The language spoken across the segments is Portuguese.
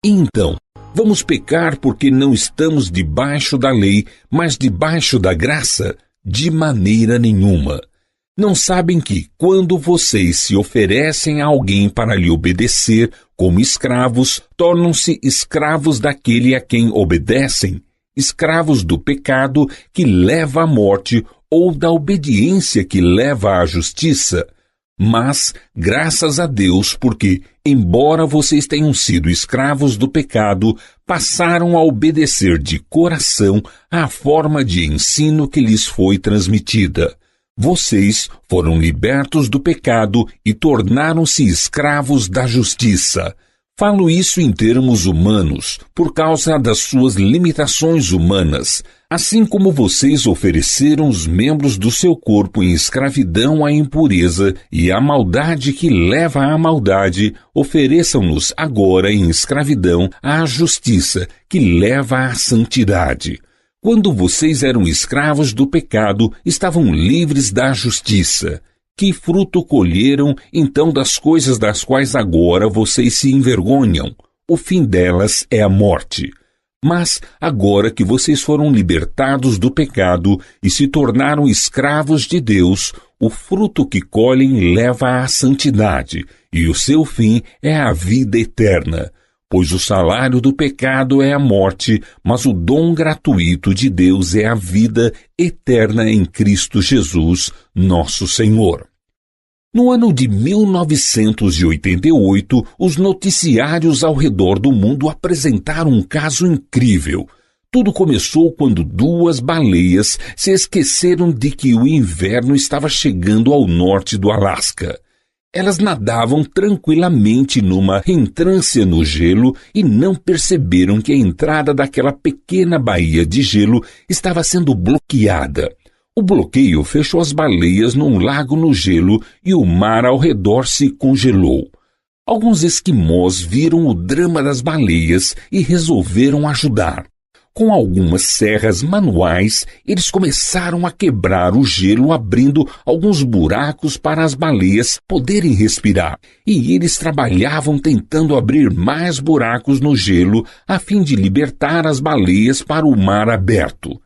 Então, vamos pecar porque não estamos debaixo da lei, mas debaixo da graça? De maneira nenhuma. Não sabem que, quando vocês se oferecem a alguém para lhe obedecer como escravos, tornam-se escravos daquele a quem obedecem, escravos do pecado que leva à morte ou da obediência que leva à justiça? Mas, graças a Deus, porque, embora vocês tenham sido escravos do pecado, passaram a obedecer de coração à forma de ensino que lhes foi transmitida. Vocês foram libertos do pecado e tornaram-se escravos da justiça. Falo isso em termos humanos, por causa das suas limitações humanas. Assim como vocês ofereceram os membros do seu corpo em escravidão à impureza e à maldade que leva à maldade, ofereçam-nos agora em escravidão à justiça que leva à santidade. Quando vocês eram escravos do pecado, estavam livres da justiça. Que fruto colheram, então, das coisas das quais agora vocês se envergonham? O fim delas é a morte. Mas, agora que vocês foram libertados do pecado e se tornaram escravos de Deus, o fruto que colhem leva à santidade, e o seu fim é a vida eterna. Pois o salário do pecado é a morte, mas o dom gratuito de Deus é a vida eterna em Cristo Jesus, nosso Senhor. No ano de 1988, os noticiários ao redor do mundo apresentaram um caso incrível. Tudo começou quando duas baleias se esqueceram de que o inverno estava chegando ao norte do Alasca. Elas nadavam tranquilamente numa reentrância no gelo e não perceberam que a entrada daquela pequena baía de gelo estava sendo bloqueada. O bloqueio fechou as baleias num lago no gelo e o mar ao redor se congelou. Alguns esquimós viram o drama das baleias e resolveram ajudar. Com algumas serras manuais, eles começaram a quebrar o gelo, abrindo alguns buracos para as baleias poderem respirar. E eles trabalhavam tentando abrir mais buracos no gelo, a fim de libertar as baleias para o mar aberto.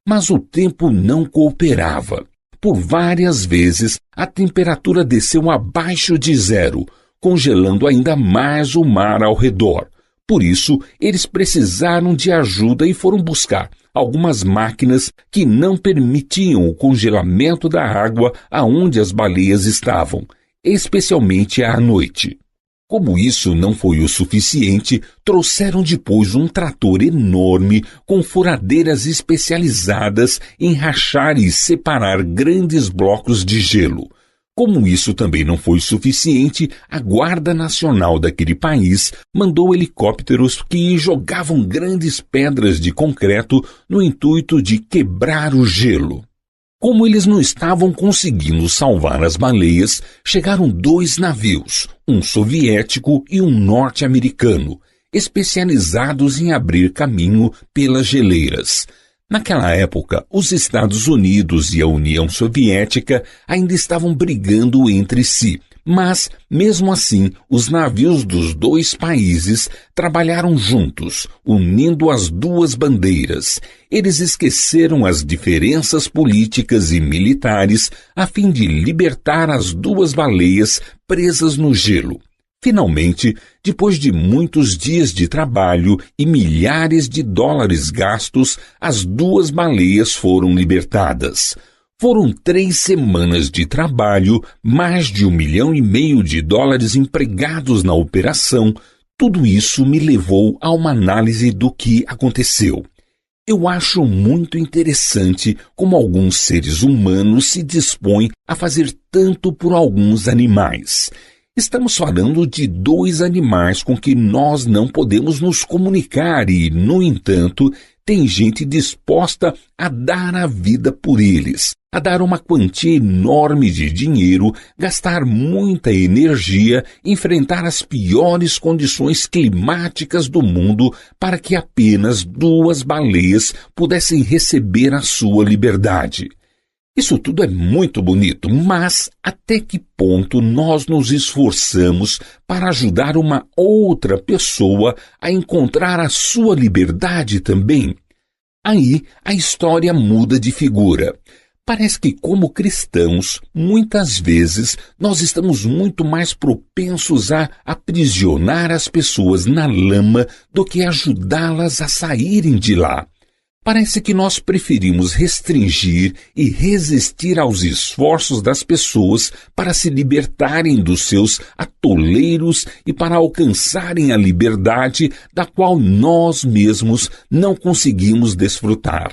Mas o tempo não cooperava. Por várias vezes, a temperatura desceu abaixo de zero, congelando ainda mais o mar ao redor. Por isso, eles precisaram de ajuda e foram buscar algumas máquinas que não permitiam o congelamento da água aonde as baleias estavam, especialmente à noite. Como isso não foi o suficiente, trouxeram depois um trator enorme com furadeiras especializadas em rachar e separar grandes blocos de gelo. Como isso também não foi suficiente, a Guarda Nacional daquele país mandou helicópteros que jogavam grandes pedras de concreto no intuito de quebrar o gelo. Como eles não estavam conseguindo salvar as baleias, chegaram dois navios, um soviético e um norte-americano, especializados em abrir caminho pelas geleiras. Naquela época, os Estados Unidos e a União Soviética ainda estavam brigando entre si, mas, mesmo assim, os navios dos dois países trabalharam juntos, unindo as duas bandeiras. Eles esqueceram as diferenças políticas e militares a fim de libertar as duas baleias presas no gelo. Finalmente, depois de muitos dias de trabalho e milhares de dólares gastos, as duas baleias foram libertadas. Foram 3 semanas de trabalho, mais de $1,5 milhão empregados na operação. Tudo isso me levou a uma análise do que aconteceu. Eu acho muito interessante como alguns seres humanos se dispõem a fazer tanto por alguns animais. Estamos falando de 2 animais com que nós não podemos nos comunicar e, no entanto, tem gente disposta a dar a vida por eles, a dar uma quantia enorme de dinheiro, gastar muita energia, enfrentar as piores condições climáticas do mundo para que apenas 2 baleias pudessem receber a sua liberdade. Isso tudo é muito bonito, mas até que ponto nós nos esforçamos para ajudar uma outra pessoa a encontrar a sua liberdade também? Aí a história muda de figura. Parece que, como cristãos, muitas vezes nós estamos muito mais propensos a aprisionar as pessoas na lama do que ajudá-las a saírem de lá. Parece que nós preferimos restringir e resistir aos esforços das pessoas para se libertarem dos seus atoleiros e para alcançarem a liberdade da qual nós mesmos não conseguimos desfrutar.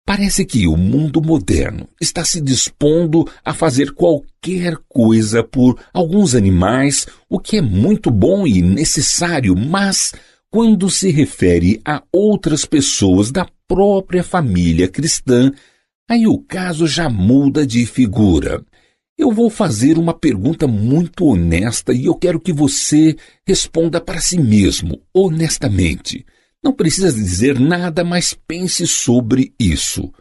Parece que o mundo moderno está se dispondo a fazer qualquer coisa por alguns animais, o que é muito bom e necessário, mas quando se refere a outras pessoas da própria família cristã, aí o caso já muda de figura. Eu vou fazer uma pergunta muito honesta e eu quero que você responda para si mesmo, honestamente. Não precisa dizer nada, mas pense sobre isso.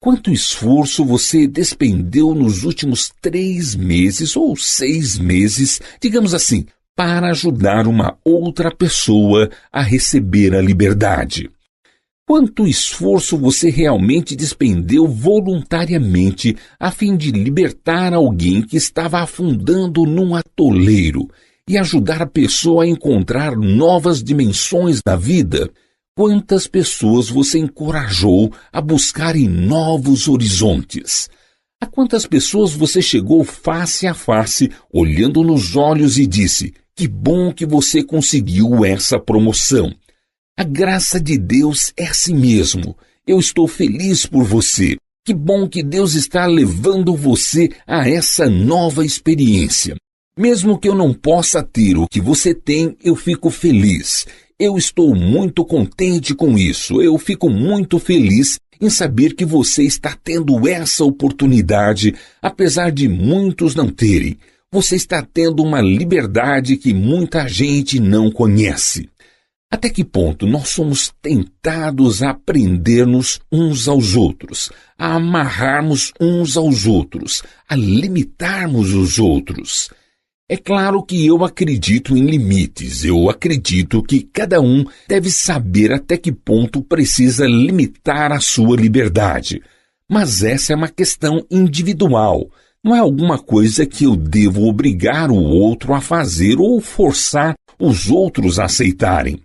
Quanto esforço você despendeu nos últimos 3 meses ou 6 meses, digamos assim, para ajudar uma outra pessoa a receber a liberdade? Quanto esforço você realmente despendeu voluntariamente a fim de libertar alguém que estava afundando num atoleiro e ajudar a pessoa a encontrar novas dimensões da vida? Quantas pessoas você encorajou a buscarem novos horizontes? A quantas pessoas você chegou face a face, olhando nos olhos e disse: "Que bom que você conseguiu essa promoção. A graça de Deus é assim mesmo. Eu estou feliz por você. Que bom que Deus está levando você a essa nova experiência. Mesmo que eu não possa ter o que você tem, eu fico feliz. Eu estou muito contente com isso. Eu fico muito feliz em saber que você está tendo essa oportunidade, apesar de muitos não terem. Você está tendo uma liberdade que muita gente não conhece." Até que ponto nós somos tentados a prender-nos uns aos outros, a amarrarmos uns aos outros, a limitarmos os outros? É claro que eu acredito em limites, eu acredito que cada um deve saber até que ponto precisa limitar a sua liberdade. Mas essa é uma questão individual, não é alguma coisa que eu devo obrigar o outro a fazer ou forçar os outros a aceitarem.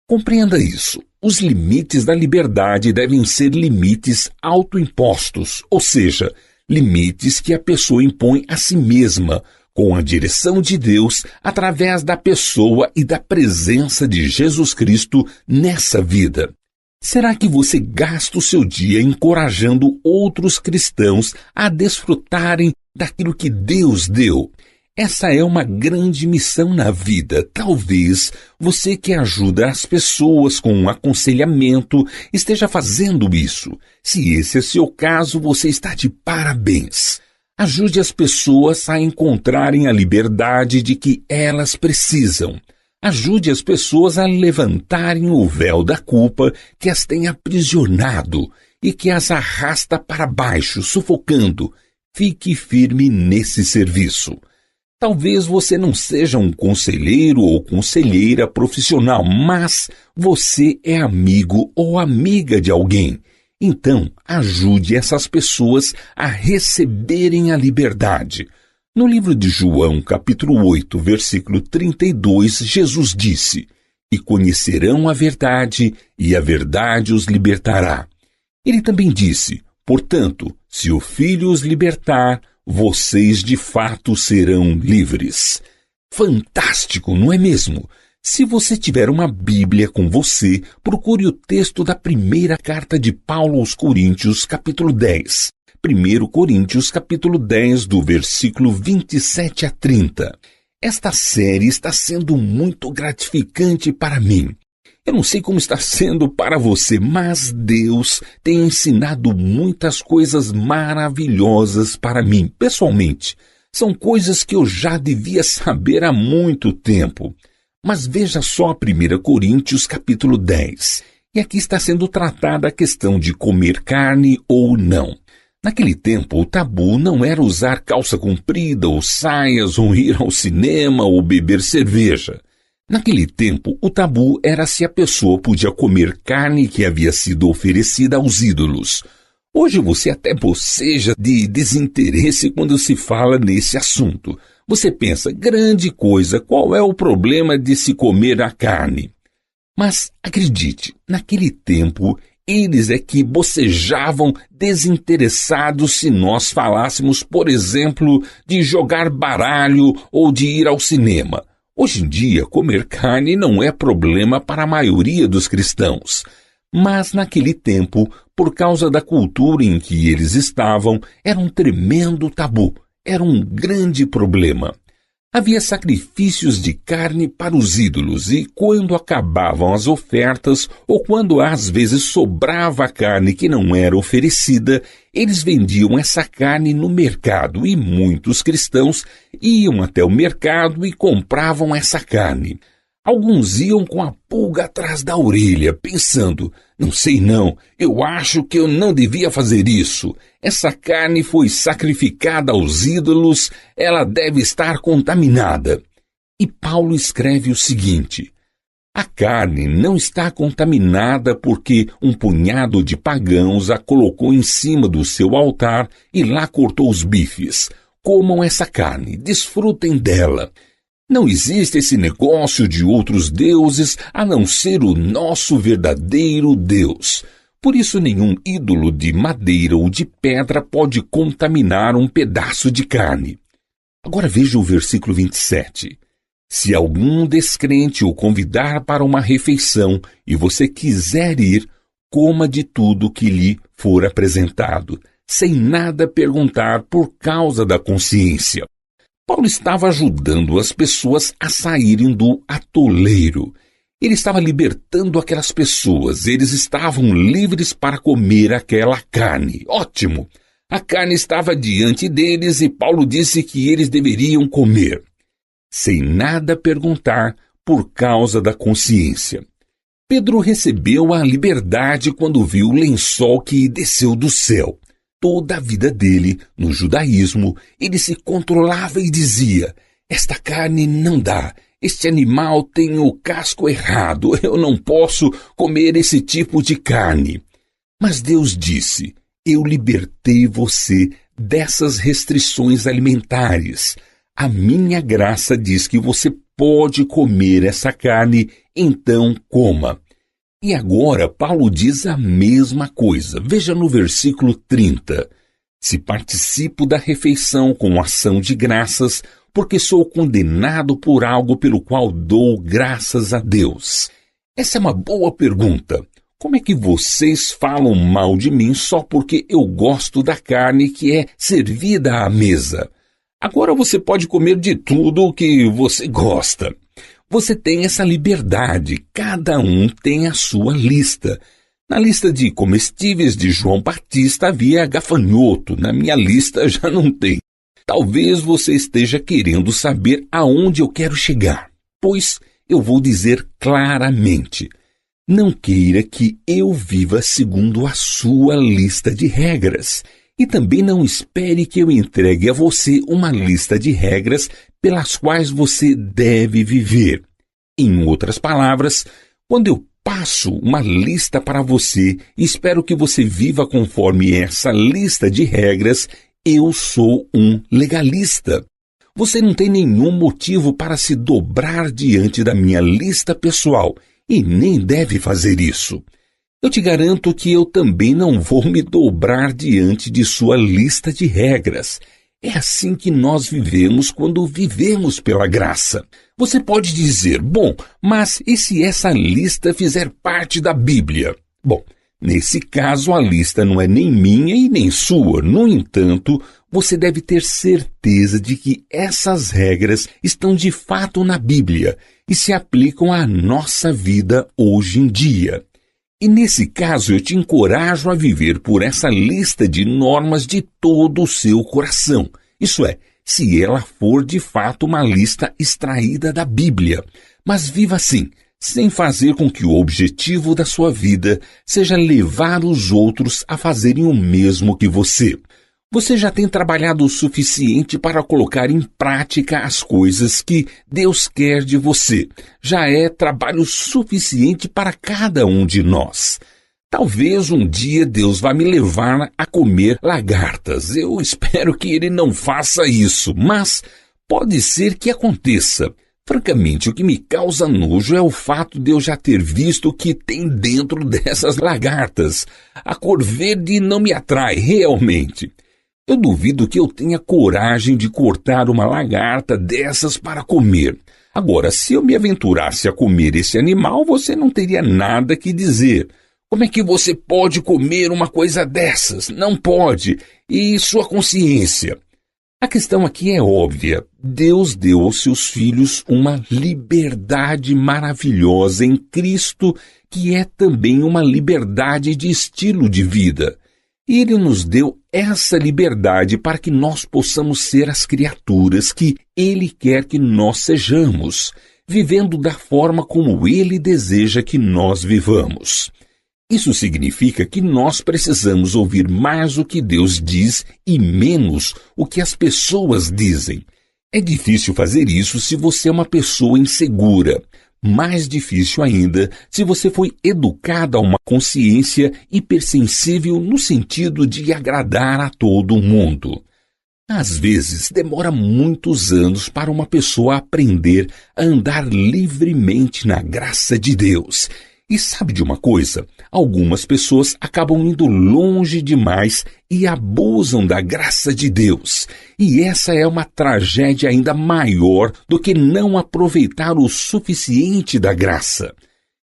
Compreenda isso. Os limites da liberdade devem ser limites autoimpostos, ou seja, limites que a pessoa impõe a si mesma, com a direção de Deus, através da pessoa e da presença de Jesus Cristo nessa vida. Será que você gasta o seu dia encorajando outros cristãos a desfrutarem daquilo que Deus deu? Essa é uma grande missão na vida. Talvez você que ajuda as pessoas com um aconselhamento esteja fazendo isso. Se esse é seu caso, você está de parabéns. Ajude as pessoas a encontrarem a liberdade de que elas precisam. Ajude as pessoas a levantarem o véu da culpa que as tem aprisionado e que as arrasta para baixo, sufocando. Fique firme nesse serviço. Talvez você não seja um conselheiro ou conselheira profissional, mas você é amigo ou amiga de alguém. Então, ajude essas pessoas a receberem a liberdade. No livro de João, capítulo 8, versículo 32, Jesus disse: "E conhecerão a verdade, e a verdade os libertará." Ele também disse: "Portanto, se o Filho os libertar, vocês de fato serão livres." Fantástico, não é mesmo? Se você tiver uma Bíblia com você, procure o texto da primeira carta de Paulo aos Coríntios, capítulo 10. 1 Coríntios, capítulo 10, do versículo 27 a 30. Esta série está sendo muito gratificante para mim. Eu não sei como está sendo para você, mas Deus tem ensinado muitas coisas maravilhosas para mim, pessoalmente. São coisas que eu já devia saber há muito tempo. Mas veja só 1 Coríntios capítulo 10. E aqui está sendo tratada a questão de comer carne ou não. Naquele tempo, o tabu não era usar calça comprida ou saias, ou ir ao cinema ou beber cerveja. Naquele tempo, o tabu era se a pessoa podia comer carne que havia sido oferecida aos ídolos. Hoje você até boceja de desinteresse quando se fala nesse assunto. Você pensa, grande coisa, qual é o problema de se comer a carne? Mas acredite, naquele tempo, eles é que bocejavam desinteressados se nós falássemos, por exemplo, de jogar baralho ou de ir ao cinema. Hoje em dia, comer carne não é problema para a maioria dos cristãos. Mas naquele tempo, por causa da cultura em que eles estavam, era um tremendo tabu, era um grande problema. Havia sacrifícios de carne para os ídolos e quando acabavam as ofertas ou quando às vezes sobrava a carne que não era oferecida, eles vendiam essa carne no mercado e muitos cristãos iam até o mercado e compravam essa carne. Alguns iam com a pulga atrás da orelha, pensando, não sei não, eu acho que eu não devia fazer isso. Essa carne foi sacrificada aos ídolos, ela deve estar contaminada. E Paulo escreve o seguinte, a carne não está contaminada porque um punhado de pagãos a colocou em cima do seu altar e lá cortou os bifes. Comam essa carne, desfrutem dela. Não existe esse negócio de outros deuses a não ser o nosso verdadeiro Deus. Por isso nenhum ídolo de madeira ou de pedra pode contaminar um pedaço de carne. Agora veja o versículo 27. Se algum descrente o convidar para uma refeição e você quiser ir, coma de tudo que lhe for apresentado, sem nada perguntar por causa da consciência. Paulo estava ajudando as pessoas a saírem do atoleiro. Ele estava libertando aquelas pessoas. Eles estavam livres para comer aquela carne. Ótimo! A carne estava diante deles e Paulo disse que eles deveriam comer, sem nada perguntar por causa da consciência. Pedro recebeu a liberdade quando viu o lençol que desceu do céu. Toda a vida dele, no judaísmo, ele se controlava e dizia, esta carne não dá, este animal tem o casco errado, eu não posso comer esse tipo de carne. Mas Deus disse, eu libertei você dessas restrições alimentares. A minha graça diz que você pode comer essa carne, então coma. E agora Paulo diz a mesma coisa. Veja no versículo 30. Se participo da refeição com ação de graças, porque sou condenado por algo pelo qual dou graças a Deus. Essa é uma boa pergunta. Como é que vocês falam mal de mim só porque eu gosto da carne que é servida à mesa? Agora você pode comer de tudo o que você gosta. Você tem essa liberdade, cada um tem a sua lista. Na lista de comestíveis de João Batista havia gafanhoto, na minha lista já não tem. Talvez você esteja querendo saber aonde eu quero chegar, pois eu vou dizer claramente, não queira que eu viva segundo a sua lista de regras. E também não espere que eu entregue a você uma lista de regras pelas quais você deve viver. Em outras palavras, quando eu passo uma lista para você e espero que você viva conforme essa lista de regras, eu sou um legalista. Você não tem nenhum motivo para se dobrar diante da minha lista pessoal e nem deve fazer isso. Eu te garanto que eu também não vou me dobrar diante de sua lista de regras. É assim que nós vivemos quando vivemos pela graça. Você pode dizer, bom, mas e se essa lista fizer parte da Bíblia? Bom, nesse caso a lista não é nem minha e nem sua. No entanto, você deve ter certeza de que essas regras estão de fato na Bíblia e se aplicam à nossa vida hoje em dia. E nesse caso eu te encorajo a viver por essa lista de normas de todo o seu coração. Isso é, se ela for de fato uma lista extraída da Bíblia. Mas viva assim, sem fazer com que o objetivo da sua vida seja levar os outros a fazerem o mesmo que você. Você já tem trabalhado o suficiente para colocar em prática as coisas que Deus quer de você. Já é trabalho suficiente para cada um de nós. Talvez um dia Deus vá me levar a comer lagartas. Eu espero que Ele não faça isso, mas pode ser que aconteça. Francamente, o que me causa nojo é o fato de eu já ter visto o que tem dentro dessas lagartas. A cor verde não me atrai realmente. Eu duvido que eu tenha coragem de cortar uma lagarta dessas para comer. Agora, se eu me aventurasse a comer esse animal, você não teria nada que dizer. Como é que você pode comer uma coisa dessas? Não pode. E sua consciência? A questão aqui é óbvia. Deus deu aos seus filhos uma liberdade maravilhosa em Cristo, que é também uma liberdade de estilo de vida. E Ele nos deu essa liberdade para que nós possamos ser as criaturas que Ele quer que nós sejamos, vivendo da forma como Ele deseja que nós vivamos. Isso significa que nós precisamos ouvir mais o que Deus diz e menos o que as pessoas dizem. É difícil fazer isso se você é uma pessoa insegura. Mais difícil ainda se você foi educada a uma consciência hipersensível no sentido de agradar a todo mundo. Às vezes, demora muitos anos para uma pessoa aprender a andar livremente na graça de Deus. E sabe de uma coisa? Algumas pessoas acabam indo longe demais e abusam da graça de Deus. E essa é uma tragédia ainda maior do que não aproveitar o suficiente da graça.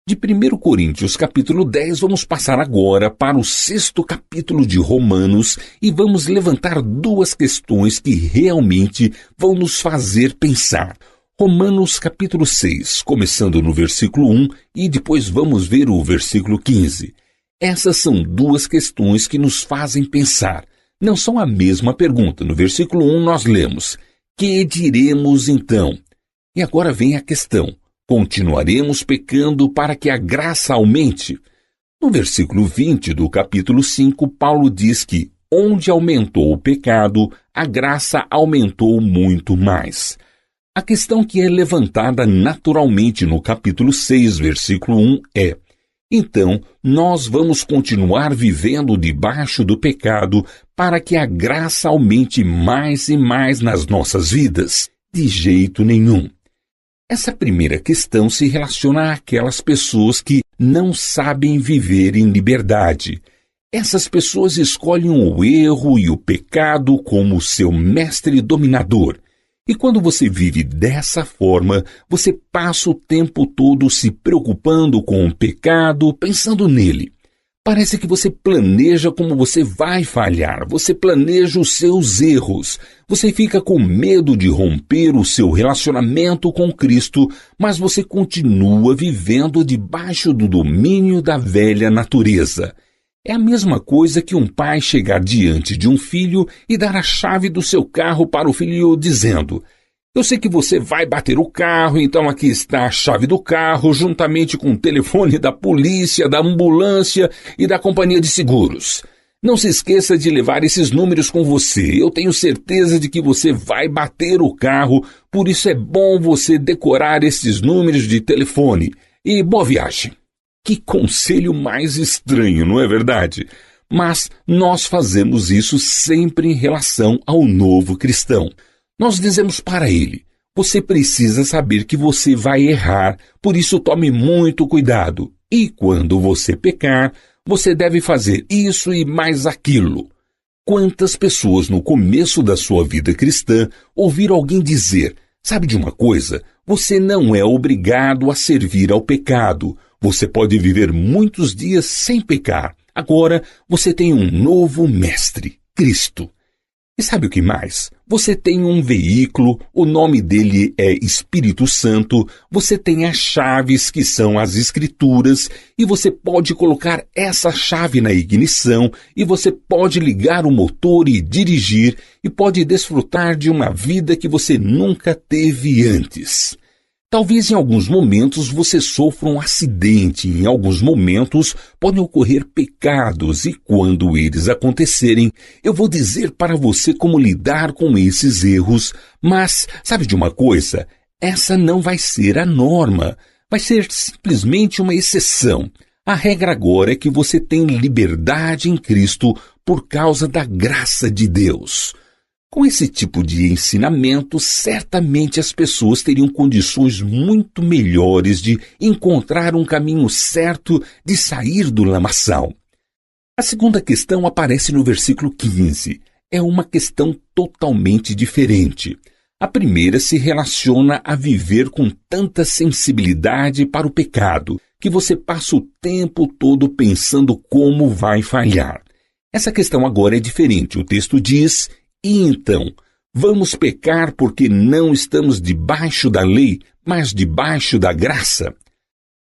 De 1 Coríntios capítulo 10, vamos passar agora para o 6º capítulo de Romanos e vamos levantar duas questões que realmente vão nos fazer pensar. Romanos capítulo 6, começando no versículo 1 e depois vamos ver o versículo 15. Essas são duas questões que nos fazem pensar. Não são a mesma pergunta. No versículo 1 nós lemos: que diremos então? E agora vem a questão: continuaremos pecando para que a graça aumente? No versículo 20 do capítulo 5, Paulo diz que onde aumentou o pecado, a graça aumentou muito mais. A questão que é levantada naturalmente no capítulo 6, versículo 1 é: então, nós vamos continuar vivendo debaixo do pecado para que a graça aumente mais e mais nas nossas vidas? De jeito nenhum. Essa primeira questão se relaciona àquelas pessoas que não sabem viver em liberdade. Essas pessoas escolhem o erro e o pecado como seu mestre dominador. E quando você vive dessa forma, você passa o tempo todo se preocupando com o pecado, pensando nele. Parece que você planeja como você vai falhar, você planeja os seus erros. Você fica com medo de romper o seu relacionamento com Cristo, mas você continua vivendo debaixo do domínio da velha natureza. É a mesma coisa que um pai chegar diante de um filho e dar a chave do seu carro para o filho dizendo: eu sei que você vai bater o carro, então aqui está a chave do carro, juntamente com o telefone da polícia, da ambulância e da companhia de seguros. Não se esqueça de levar esses números com você. Eu tenho certeza de que você vai bater o carro, por isso é bom você decorar esses números de telefone. E boa viagem. Que conselho mais estranho, não é verdade? Mas nós fazemos isso sempre em relação ao novo cristão. Nós dizemos para ele: você precisa saber que você vai errar, por isso tome muito cuidado. E quando você pecar, você deve fazer isso e mais aquilo. Quantas pessoas no começo da sua vida cristã ouviram alguém dizer: sabe de uma coisa? Você não é obrigado a servir ao pecado. Você pode viver muitos dias sem pecar. Agora você tem um novo mestre, Cristo. E sabe o que mais? Você tem um veículo, o nome dele é Espírito Santo, você tem as chaves que são as Escrituras, e você pode colocar essa chave na ignição, e você pode ligar o motor e dirigir, e pode desfrutar de uma vida que você nunca teve antes. Talvez em alguns momentos você sofra um acidente, em alguns momentos podem ocorrer pecados e quando eles acontecerem, eu vou dizer para você como lidar com esses erros, mas sabe de uma coisa? Essa não vai ser a norma, vai ser simplesmente uma exceção. A regra agora é que você tem liberdade em Cristo por causa da graça de Deus. Com esse tipo de ensinamento, certamente as pessoas teriam condições muito melhores de encontrar um caminho certo de sair do lamaçal. A segunda questão aparece no versículo 15. É uma questão totalmente diferente. A primeira se relaciona a viver com tanta sensibilidade para o pecado, que você passa o tempo todo pensando como vai falhar. Essa questão agora é diferente. O texto diz: e então, vamos pecar porque não estamos debaixo da lei, mas debaixo da graça?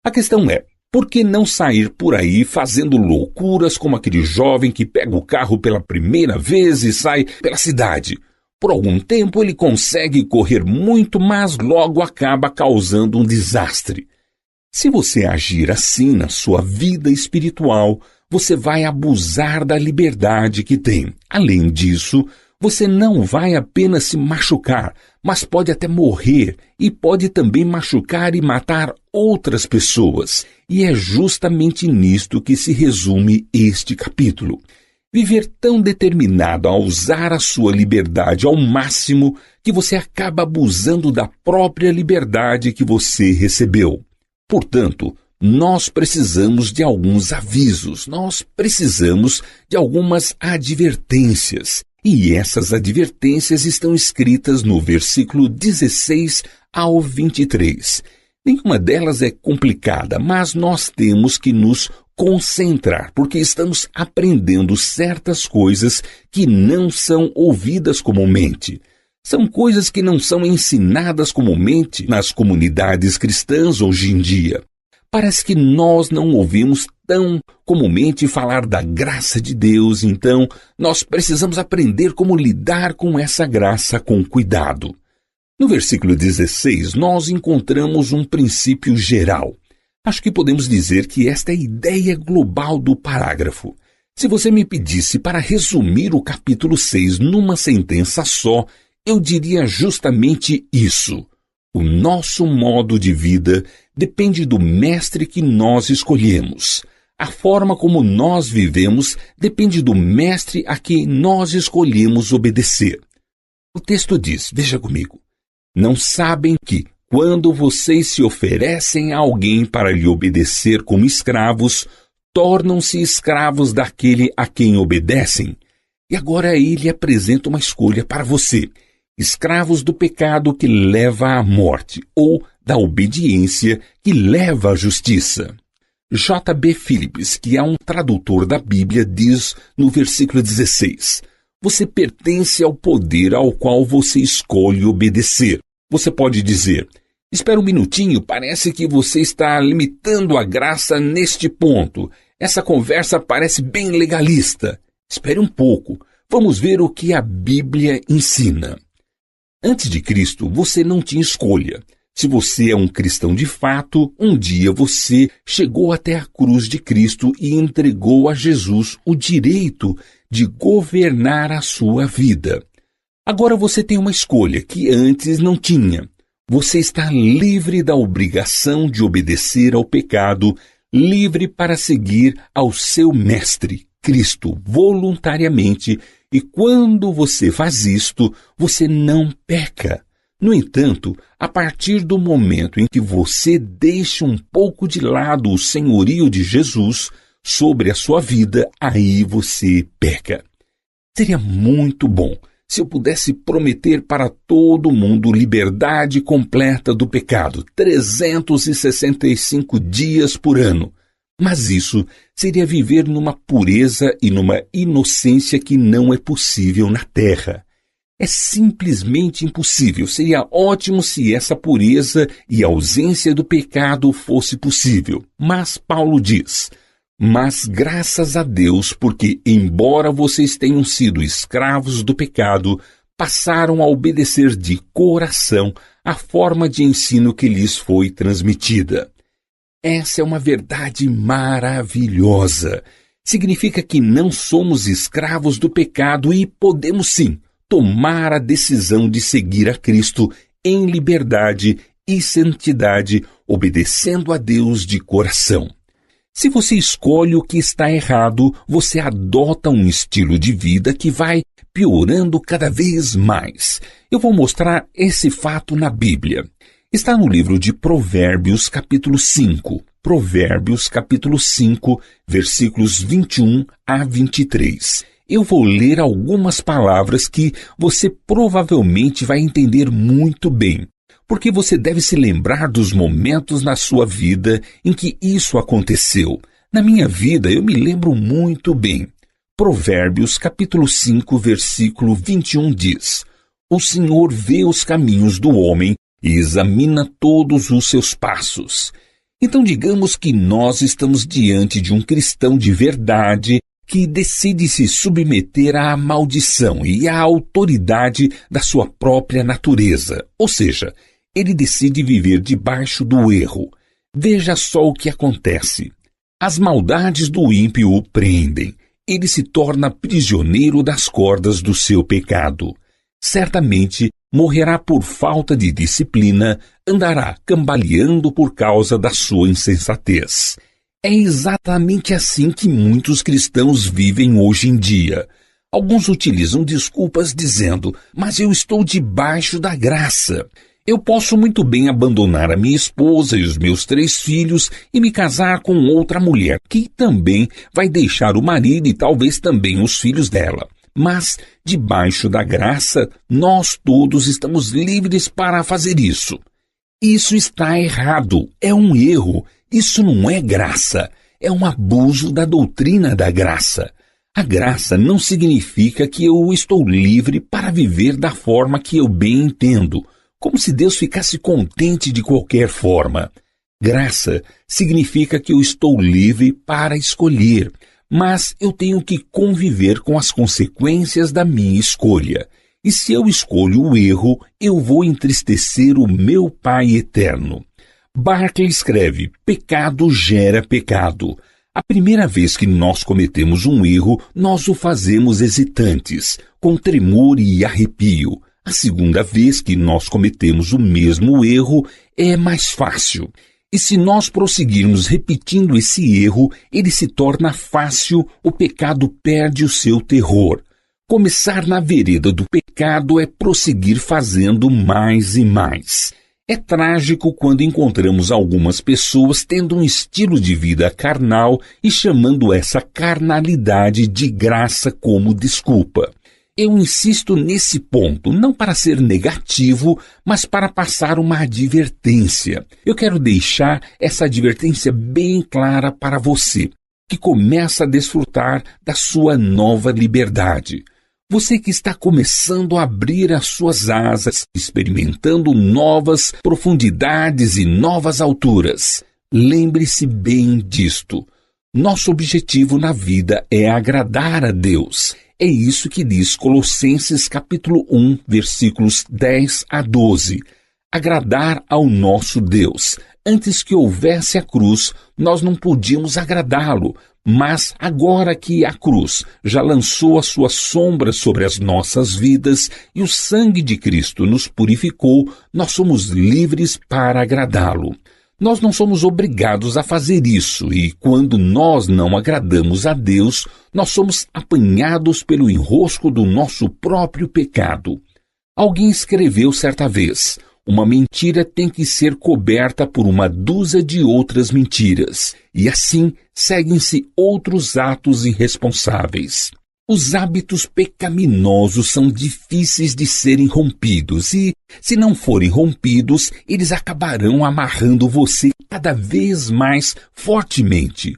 A questão é, por que não sair por aí fazendo loucuras como aquele jovem que pega o carro pela primeira vez e sai pela cidade? Por algum tempo ele consegue correr muito, mas logo acaba causando um desastre. Se você agir assim na sua vida espiritual, você vai abusar da liberdade que tem. Além disso, você não vai apenas se machucar, mas pode até morrer e pode também machucar e matar outras pessoas. E é justamente nisto que se resume este capítulo. Viver tão determinado a usar a sua liberdade ao máximo que você acaba abusando da própria liberdade que você recebeu. Portanto, nós precisamos de alguns avisos, nós precisamos de algumas advertências. E essas advertências estão escritas no versículo 16 ao 23. Nenhuma delas é complicada, mas nós temos que nos concentrar, porque estamos aprendendo certas coisas que não são ouvidas comumente. São coisas que não são ensinadas comumente nas comunidades cristãs hoje em dia. Parece que nós não ouvimos tão comumente falar da graça de Deus, então nós precisamos aprender como lidar com essa graça com cuidado. No versículo 16, nós encontramos um princípio geral. Acho que podemos dizer que esta é a ideia global do parágrafo. Se você me pedisse para resumir o capítulo 6 numa sentença só, eu diria justamente isso. O nosso modo de vida depende do mestre que nós escolhemos. A forma como nós vivemos depende do mestre a quem nós escolhemos obedecer. O texto diz, veja comigo, não sabem que, quando vocês se oferecem a alguém para lhe obedecer como escravos, tornam-se escravos daquele a quem obedecem? E agora ele apresenta uma escolha para você. Escravos do pecado que leva à morte, ou da obediência que leva à justiça. J.B. Phillips, que é um tradutor da Bíblia, diz no versículo 16, você pertence ao poder ao qual você escolhe obedecer. Você pode dizer, espera um minutinho, parece que você está limitando a graça neste ponto. Essa conversa parece bem legalista. Espere um pouco, vamos ver o que a Bíblia ensina. Antes de Cristo, você não tinha escolha. Se você é um cristão de fato, um dia você chegou até a cruz de Cristo e entregou a Jesus o direito de governar a sua vida. Agora você tem uma escolha que antes não tinha. Você está livre da obrigação de obedecer ao pecado, livre para seguir ao seu mestre, Cristo, voluntariamente. E quando você faz isto, você não peca. No entanto, a partir do momento em que você deixa um pouco de lado o senhorio de Jesus sobre a sua vida, aí você peca. Seria muito bom se eu pudesse prometer para todo mundo liberdade completa do pecado, 365 dias por ano. Mas isso seria viver numa pureza e numa inocência que não é possível na terra. É simplesmente impossível. Seria ótimo se essa pureza e ausência do pecado fosse possível. Mas Paulo diz, mas graças a Deus, porque embora vocês tenham sido escravos do pecado, passaram a obedecer de coração a forma de ensino que lhes foi transmitida. Essa é uma verdade maravilhosa. Significa que não somos escravos do pecado e podemos sim tomar a decisão de seguir a Cristo em liberdade e santidade, obedecendo a Deus de coração. Se você escolhe o que está errado, você adota um estilo de vida que vai piorando cada vez mais. Eu vou mostrar esse fato na Bíblia. Está no livro de Provérbios, capítulo 5. Provérbios, capítulo 5, versículos 21 a 23. Eu vou ler algumas palavras que você provavelmente vai entender muito bem, porque você deve se lembrar dos momentos na sua vida em que isso aconteceu. Na minha vida, eu me lembro muito bem. Provérbios, capítulo 5, versículo 21 diz: O Senhor vê os caminhos do homem e examina todos os seus passos. Então digamos que nós estamos diante de um cristão de verdade que decide se submeter à maldição e à autoridade da sua própria natureza, ou seja, ele decide viver debaixo do erro. Veja só o que acontece. As maldades do ímpio o prendem. Ele se torna prisioneiro das cordas do seu pecado. Certamente morrerá por falta de disciplina, andará cambaleando por causa da sua insensatez. É exatamente assim que muitos cristãos vivem hoje em dia. Alguns utilizam desculpas dizendo: mas eu estou debaixo da graça. Eu posso muito bem abandonar a minha esposa e os meus 3 filhos e me casar com outra mulher, que também vai deixar o marido e talvez também os filhos dela. Mas, debaixo da graça, nós todos estamos livres para fazer isso. Isso está errado, é um erro. Isso não é graça, é um abuso da doutrina da graça. A graça não significa que eu estou livre para viver da forma que eu bem entendo, como se Deus ficasse contente de qualquer forma. Graça significa que eu estou livre para escolher, mas eu tenho que conviver com as consequências da minha escolha. E se eu escolho o erro, eu vou entristecer o meu Pai eterno. Barclay escreve: pecado gera pecado. A primeira vez que nós cometemos um erro, nós o fazemos hesitantes, com tremor e arrepio. A segunda vez que nós cometemos o mesmo erro, é mais fácil. E se nós prosseguirmos repetindo esse erro, ele se torna fácil, o pecado perde o seu terror. Começar na vereda do pecado é prosseguir fazendo mais e mais. É trágico quando encontramos algumas pessoas tendo um estilo de vida carnal e chamando essa carnalidade de graça como desculpa. Eu insisto nesse ponto, não para ser negativo, mas para passar uma advertência. Eu quero deixar essa advertência bem clara para você, que começa a desfrutar da sua nova liberdade. Você que está começando a abrir as suas asas, experimentando novas profundidades e novas alturas. Lembre-se bem disto. Nosso objetivo na vida é agradar a Deus. É isso que diz Colossenses capítulo 1, versículos 10 a 12. Agradar ao nosso Deus. Antes que houvesse a cruz, nós não podíamos agradá-lo. Mas agora que a cruz já lançou a sua sombra sobre as nossas vidas e o sangue de Cristo nos purificou, nós somos livres para agradá-lo. Nós não somos obrigados a fazer isso e quando nós não agradamos a Deus, nós somos apanhados pelo enrosco do nosso próprio pecado. Alguém escreveu certa vez: uma mentira tem que ser coberta por uma dúzia de outras mentiras, e assim seguem-se outros atos irresponsáveis. Os hábitos pecaminosos são difíceis de serem rompidos e, se não forem rompidos, eles acabarão amarrando você cada vez mais fortemente.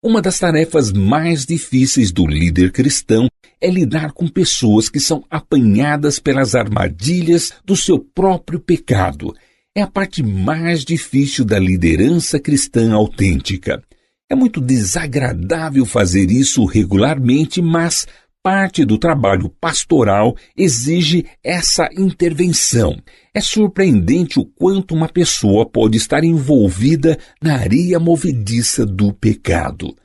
Uma das tarefas mais difíceis do líder cristão é lidar com pessoas que são apanhadas pelas armadilhas do seu próprio pecado. É a parte mais difícil da liderança cristã autêntica. É muito desagradável fazer isso regularmente, mas Parte do trabalho pastoral exige essa intervenção. É surpreendente o quanto uma pessoa pode estar envolvida na areia movediça do pecado.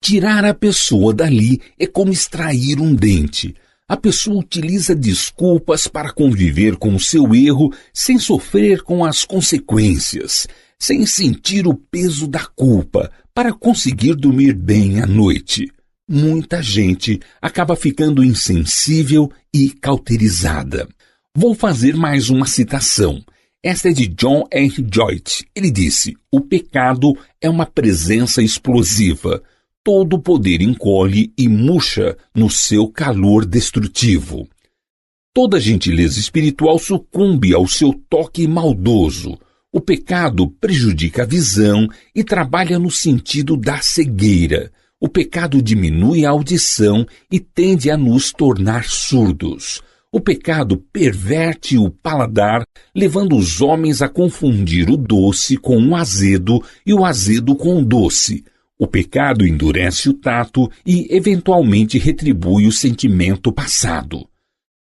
Tirar a pessoa dali é como extrair um dente. A pessoa utiliza desculpas para conviver com o seu erro sem sofrer com as consequências, sem sentir o peso da culpa, para conseguir dormir bem à noite. Muita gente acaba ficando insensível e cauterizada. Vou fazer mais uma citação. Esta é de John R. Joyce. Ele disse: "O pecado é uma presença explosiva. Todo o poder encolhe e murcha no seu calor destrutivo. Toda gentileza espiritual sucumbe ao seu toque maldoso. O pecado prejudica a visão e trabalha no sentido da cegueira. O pecado diminui a audição e tende a nos tornar surdos. O pecado perverte o paladar, levando os homens a confundir o doce com o azedo e o azedo com o doce. O pecado endurece o tato e, eventualmente, retribui o sentimento passado."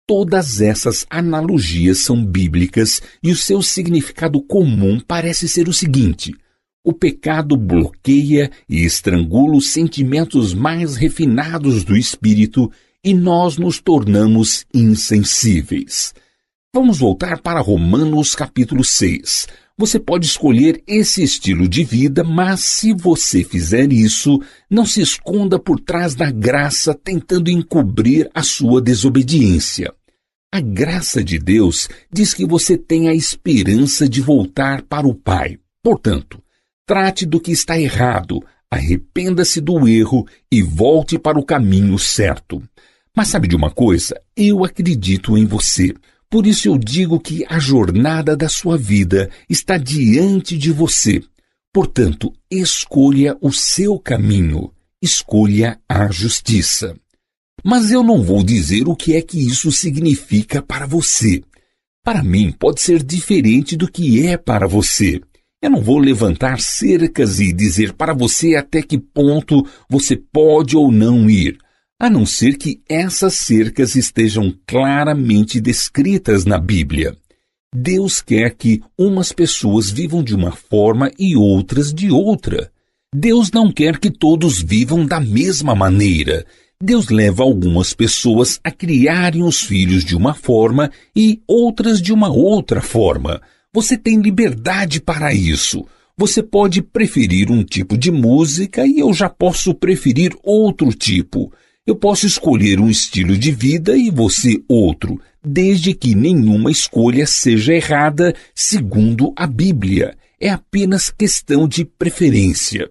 Todas essas analogias são bíblicas e o seu significado comum parece ser o seguinte: o pecado bloqueia e estrangula os sentimentos mais refinados do espírito e nós nos tornamos insensíveis. Vamos voltar para Romanos capítulo 6. Você pode escolher esse estilo de vida, mas se você fizer isso, não se esconda por trás da graça tentando encobrir a sua desobediência. A graça de Deus diz que você tem a esperança de voltar para o Pai. Portanto, trate do que está errado, arrependa-se do erro e volte para o caminho certo. Mas sabe de uma coisa? Eu acredito em você. Por isso eu digo que a jornada da sua vida está diante de você. Portanto, escolha o seu caminho. Escolha a justiça. Mas eu não vou dizer o que é que isso significa para você. Para mim, pode ser diferente do que é para você. Eu não vou levantar cercas e dizer para você até que ponto você pode ou não ir, a não ser que essas cercas estejam claramente descritas na Bíblia. Deus quer que umas pessoas vivam de uma forma e outras de outra. Deus não quer que todos vivam da mesma maneira. Deus leva algumas pessoas a criarem os filhos de uma forma e outras de uma outra forma. Você tem liberdade para isso. Você pode preferir um tipo de música e eu já posso preferir outro tipo. Eu posso escolher um estilo de vida e você outro, desde que nenhuma escolha seja errada segundo a Bíblia. É apenas questão de preferência.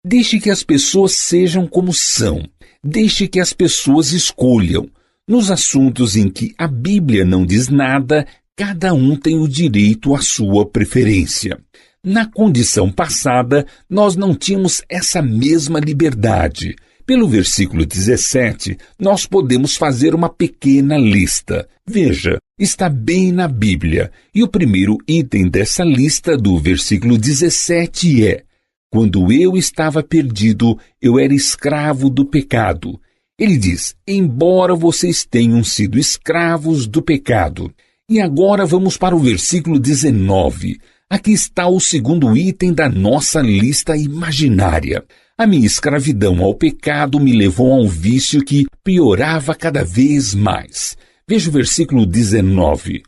Deixe que as pessoas sejam como são. Deixe que as pessoas escolham. Nos assuntos em que a Bíblia não diz nada, cada um tem o direito à sua preferência. Na condição passada, nós não tínhamos essa mesma liberdade. Pelo versículo 17, nós podemos fazer uma pequena lista. Veja, está bem na Bíblia. E o primeiro item dessa lista do versículo 17 é: quando eu estava perdido, eu era escravo do pecado. Ele diz: embora vocês tenham sido escravos do pecado. E agora vamos para o versículo 19. Aqui está o segundo item da nossa lista imaginária. A minha escravidão ao pecado me levou a um vício que piorava cada vez mais. Veja o versículo 19.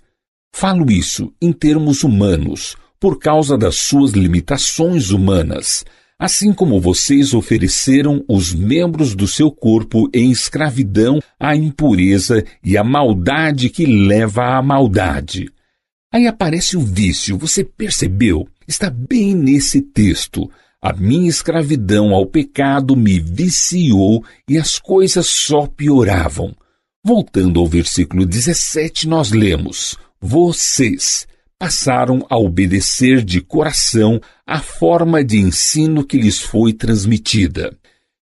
Falo isso em termos humanos, por causa das suas limitações humanas. Assim como vocês ofereceram os membros do seu corpo em escravidão à impureza e à maldade que leva à maldade. Aí aparece o vício, você percebeu? Está bem nesse texto. A minha escravidão ao pecado me viciou e as coisas só pioravam. Voltando ao versículo 17, nós lemos: vocês passaram a obedecer de coração a forma de ensino que lhes foi transmitida.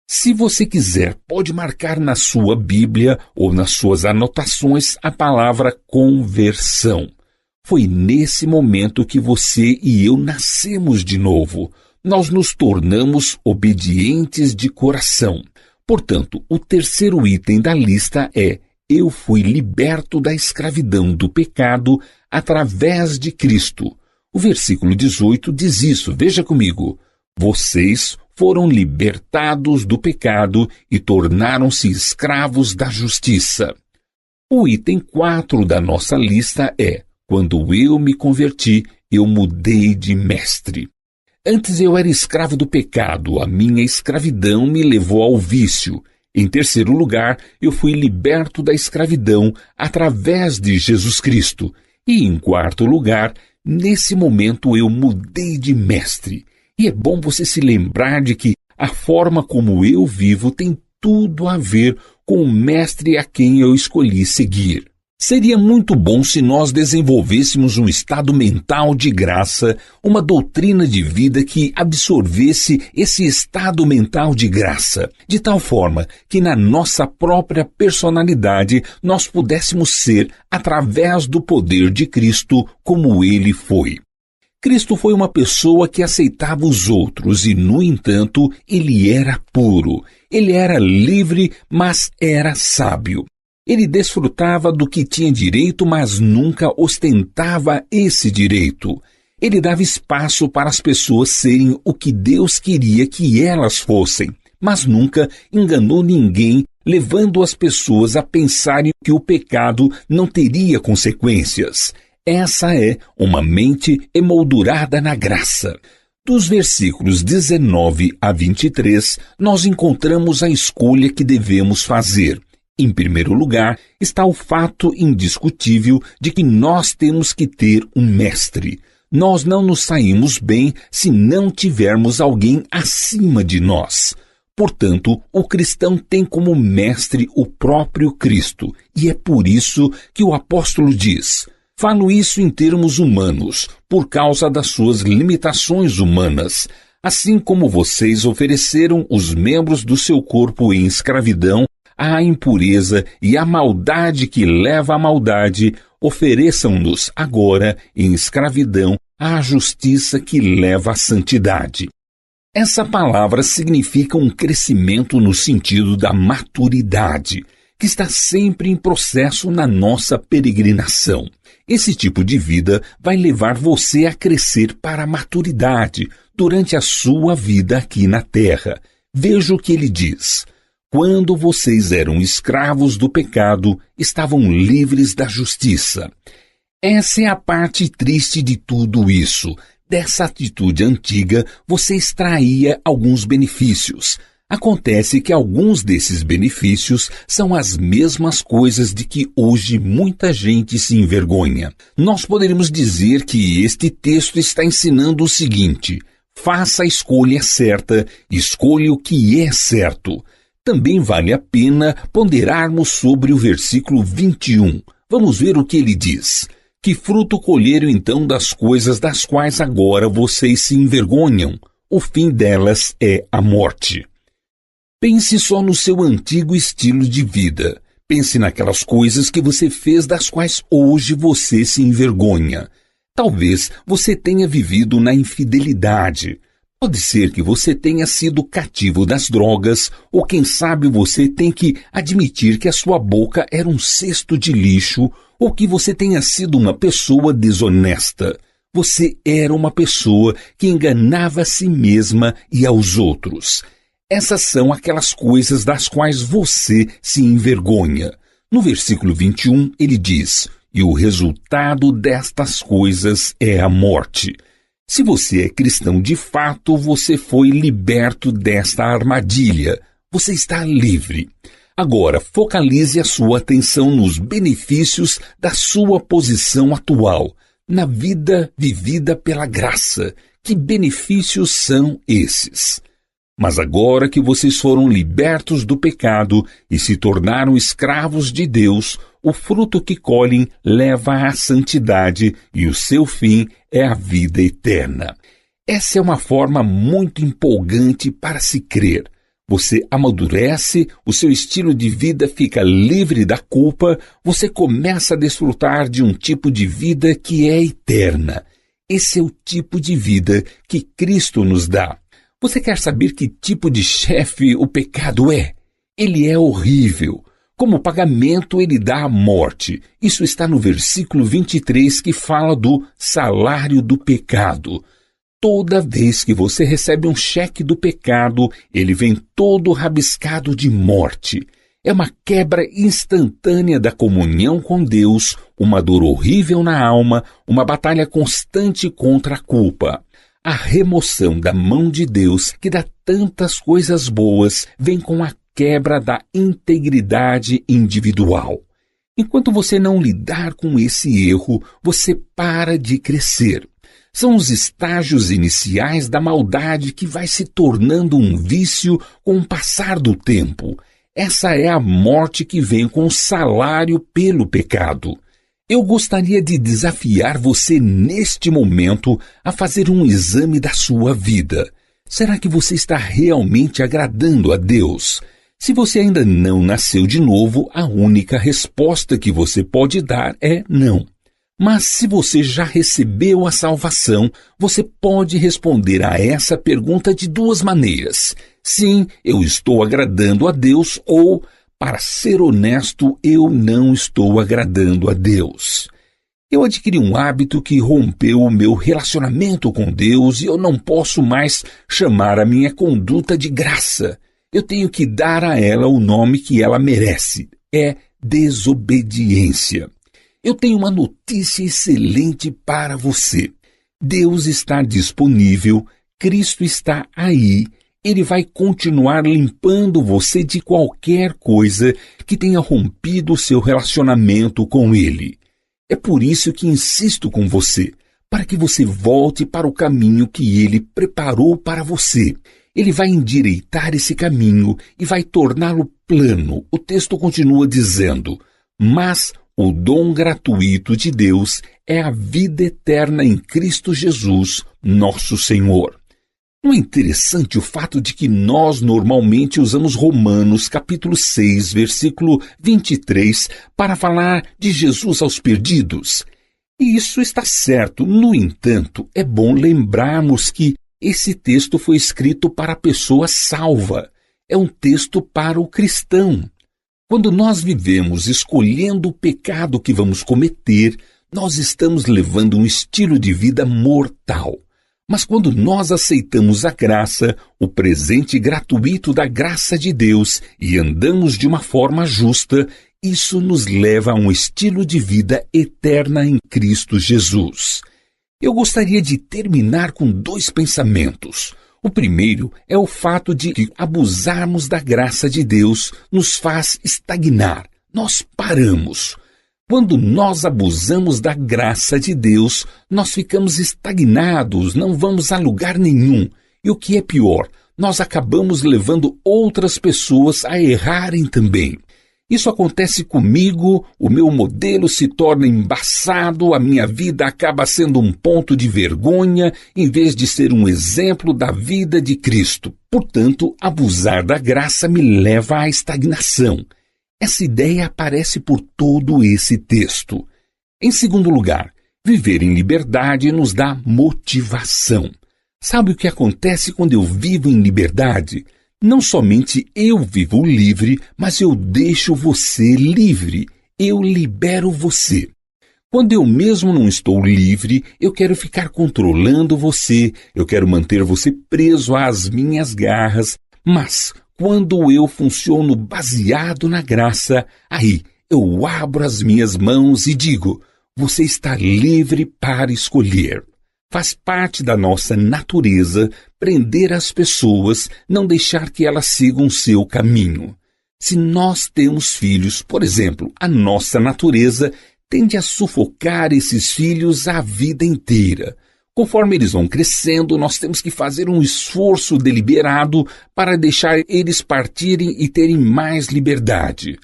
Se você quiser, pode marcar na sua Bíblia ou nas suas anotações a palavra conversão. Foi nesse momento que você e eu nascemos de novo. Nós nos tornamos obedientes de coração. Portanto, o terceiro item da lista é: eu fui liberto da escravidão do pecado através de Cristo. O versículo 18 diz isso, veja comigo. Vocês foram libertados do pecado e tornaram-se escravos da justiça. O item 4 da nossa lista é: quando eu me converti, eu mudei de mestre. Antes eu era escravo do pecado, a minha escravidão me levou ao vício. Em terceiro lugar, eu fui liberto da escravidão através de Jesus Cristo. E em quarto lugar, nesse momento eu mudei de mestre. E é bom você se lembrar de que a forma como eu vivo tem tudo a ver com o mestre a quem eu escolhi seguir. Seria muito bom se nós desenvolvêssemos um estado mental de graça, uma doutrina de vida que absorvesse esse estado mental de graça, de tal forma que na nossa própria personalidade nós pudéssemos ser, através do poder de Cristo, como Ele foi. Cristo foi uma pessoa que aceitava os outros e, no entanto, Ele era puro. Ele era livre, mas era sábio. Ele desfrutava do que tinha direito, mas nunca ostentava esse direito. Ele dava espaço para as pessoas serem o que Deus queria que elas fossem, mas nunca enganou ninguém, levando as pessoas a pensarem que o pecado não teria consequências. Essa é uma mente emoldurada na graça. Dos versículos 19 a 23, nós encontramos a escolha que devemos fazer. Em primeiro lugar, está o fato indiscutível de que nós temos que ter um mestre. Nós não nos saímos bem se não tivermos alguém acima de nós. Portanto, o cristão tem como mestre o próprio Cristo, e é por isso que o apóstolo diz: falo isso em termos humanos, por causa das suas limitações humanas. Assim como vocês ofereceram os membros do seu corpo em escravidão à impureza e à maldade que leva à maldade, ofereçam-nos agora em escravidão à justiça que leva à santidade. Essa palavra significa um crescimento no sentido da maturidade, que está sempre em processo na nossa peregrinação. Esse tipo de vida vai levar você a crescer para a maturidade durante a sua vida aqui na terra. Veja o que ele diz: quando vocês eram escravos do pecado, estavam livres da justiça. Essa é a parte triste de tudo isso. Dessa atitude antiga, você extraía alguns benefícios. Acontece que alguns desses benefícios são as mesmas coisas de que hoje muita gente se envergonha. Nós poderíamos dizer que este texto está ensinando o seguinte: faça a escolha certa, escolha o que é certo. Também vale a pena ponderarmos sobre o versículo 21. Vamos ver o que ele diz. Que fruto colheram então das coisas das quais agora vocês se envergonham? O fim delas é a morte. Pense só no seu antigo estilo de vida. Pense naquelas coisas que você fez das quais hoje você se envergonha. Talvez você tenha vivido na infidelidade. Pode ser que você tenha sido cativo das drogas, ou quem sabe você tem que admitir que a sua boca era um cesto de lixo, ou que você tenha sido uma pessoa desonesta. Você era uma pessoa que enganava a si mesma e aos outros. Essas são aquelas coisas das quais você se envergonha. No versículo 21, ele diz: e o resultado destas coisas é a morte. Se você é cristão de fato, você foi liberto desta armadilha. Você está livre. Agora, focalize a sua atenção nos benefícios da sua posição atual, na vida vivida pela graça. Que benefícios são esses? Mas agora que vocês foram libertos do pecado e se tornaram escravos de Deus, o fruto que colhem leva à santidade e o seu fim é a vida eterna. Essa é uma forma muito empolgante para se crer. Você amadurece, o seu estilo de vida fica livre da culpa, você começa a desfrutar de um tipo de vida que é eterna. Esse é o tipo de vida que Cristo nos dá. Você quer saber que tipo de chefe o pecado é? Ele é horrível. Como pagamento, ele dá a morte. Isso está no versículo 23, que fala do salário do pecado. Toda vez que você recebe um cheque do pecado, ele vem todo rabiscado de morte. É uma quebra instantânea da comunhão com Deus, uma dor horrível na alma, uma batalha constante contra a culpa. A remoção da mão de Deus, que dá tantas coisas boas, vem com a quebra da integridade individual. Enquanto você não lidar com esse erro, você para de crescer. São os estágios iniciais da maldade que vai se tornando um vício com o passar do tempo. Essa é a morte que vem com o salário pelo pecado. Eu gostaria de desafiar você neste momento a fazer um exame da sua vida. Será que você está realmente agradando a Deus? Se você ainda não nasceu de novo, a única resposta que você pode dar é não. Mas se você já recebeu a salvação, você pode responder a essa pergunta de duas maneiras. Sim, eu estou agradando a Deus, ou, para ser honesto, eu não estou agradando a Deus. Eu adquiri um hábito que rompeu o meu relacionamento com Deus e eu não posso mais chamar a minha conduta de graça. Eu tenho que dar a ela o nome que ela merece. É desobediência. Eu tenho uma notícia excelente para você. Deus está disponível, Cristo está aí. Ele vai continuar limpando você de qualquer coisa que tenha rompido o seu relacionamento com Ele. É por isso que insisto com você, para que você volte para o caminho que Ele preparou para você. Ele vai endireitar esse caminho e vai torná-lo plano. O texto continua dizendo, mas o dom gratuito de Deus é a vida eterna em Cristo Jesus, nosso Senhor. Não é interessante o fato de que nós normalmente usamos Romanos capítulo 6, versículo 23, para falar de Jesus aos perdidos? E isso está certo. No entanto, é bom lembrarmos que esse texto foi escrito para a pessoa salva. É um texto para o cristão. Quando nós vivemos escolhendo o pecado que vamos cometer, nós estamos levando um estilo de vida mortal. Mas quando nós aceitamos a graça, o presente gratuito da graça de Deus, e andamos de uma forma justa, isso nos leva a um estilo de vida eterna em Cristo Jesus. Eu gostaria de terminar com dois pensamentos. O primeiro é o fato de que abusarmos da graça de Deus nos faz estagnar. Nós paramos. Quando nós abusamos da graça de Deus, nós ficamos estagnados, não vamos a lugar nenhum. E o que é pior, nós acabamos levando outras pessoas a errarem também. Isso acontece comigo, o meu modelo se torna embaçado, a minha vida acaba sendo um ponto de vergonha, em vez de ser um exemplo da vida de Cristo. Portanto, abusar da graça me leva à estagnação. Essa ideia aparece por todo esse texto. Em segundo lugar, viver em liberdade nos dá motivação. Sabe o que acontece quando eu vivo em liberdade? Não somente eu vivo livre, mas eu deixo você livre. Eu libero você. Quando eu mesmo não estou livre, eu quero ficar controlando você, eu quero manter você preso às minhas garras, mas quando eu funciono baseado na graça, aí eu abro as minhas mãos e digo, você está livre para escolher. Faz parte da nossa natureza prender as pessoas, não deixar que elas sigam seu caminho. Se nós temos filhos, por exemplo, a nossa natureza tende a sufocar esses filhos a vida inteira. Conforme eles vão crescendo, nós temos que fazer um esforço deliberado para deixar eles partirem e terem mais liberdade.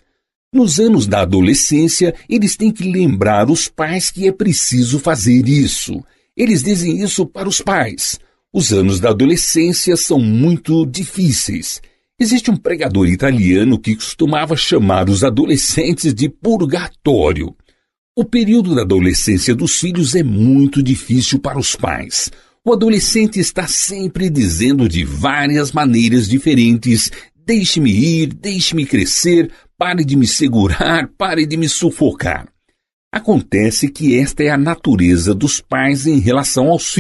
Nos anos da adolescência, eles têm que lembrar os pais que é preciso fazer isso. Eles dizem isso para os pais. Os anos da adolescência são muito difíceis. Existe um pregador italiano que costumava chamar os adolescentes de purgatório. O período da adolescência dos filhos é muito difícil para os pais. O adolescente está sempre dizendo de várias maneiras diferentes, Deixe-me ir, deixe-me crescer, pare de me segurar, pare de me sufocar. Acontece que esta é a natureza dos pais em relação aos filhos.